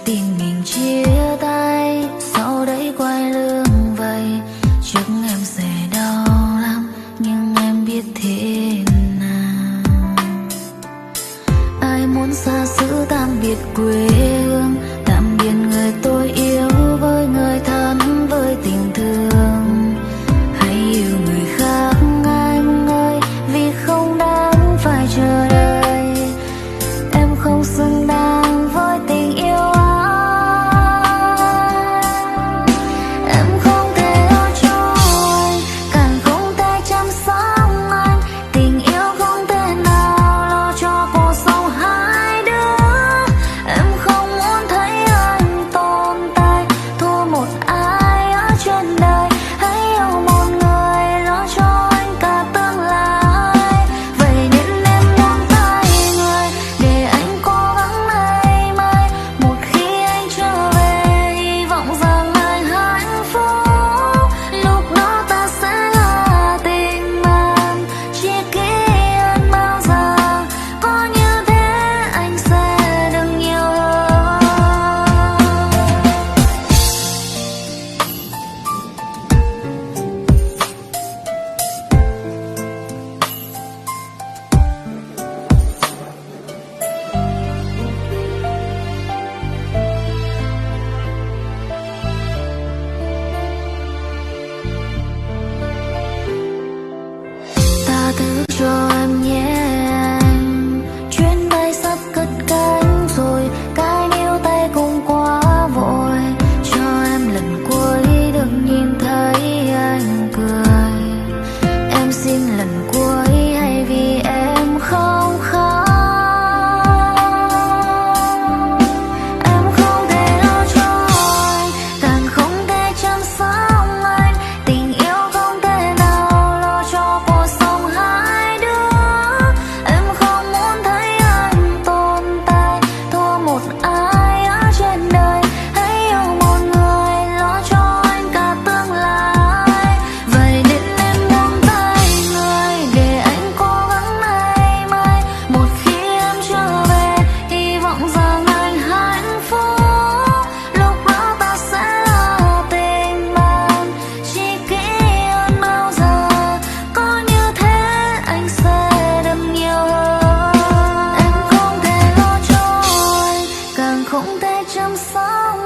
tình mình chia tay, sau đấy quay lưng vậy. Trước em sẽ đau lắm, nhưng em biết thế nào. Ai muốn xa xứ tạm biệt quê hương, tạm biệt người tôi yêu với người thân với tình thương. Hãy yêu người khác anh ơi, vì không đáng phải chờ đợi. Em không xứng đáng với tình yêu anh. Em không thể ở cho anh, càng không thể chăm sóc anh. Tình yêu không thể nào lo cho cuộc sống hai đứa. Em không muốn thấy anh tồn tại, thua một ai ở trên đời. Hãy yêu một người lo cho anh cả tương lai. Vậy nên em nắm tay người, để anh cố gắng mãi mãi. Một khi anh trở về, hy vọng rằng anh hạnh phúc. Lúc đó ta sẽ là tình bạn, chia kỷ hơn bao giờ. Có như thế anh sẽ được nhiều hơn. Tha thứ cho em nhé anh, chuyến bay sắp cất cánh rồi. Cái níu tay cũng quá vội, cho em lần cuối được nhìn thấy anh cười. Em xin lần cuối hay vì em không khóc. Em không thể lo cho anh, càng không thể chăm sóc anh. Tình yêu không thể nào lo cho cuộc sống hai đứa. Em không muốn thấy anh tồn tại, thua một ai ở trên đời. Hãy yêu một người lo cho anh cả tương lai. Vậy nên em nắm tay người, để anh cố gắng mãi mãi. Một khi em trở về, hy vọng rằng anh hạnh phúc. Lúc đó ta sẽ là tình bạn, chia kỷ hơn bao giờ. Có như thế anh sẽ được nhiều hơn. Em không thể lo cho anh, càng không thể chăm sóc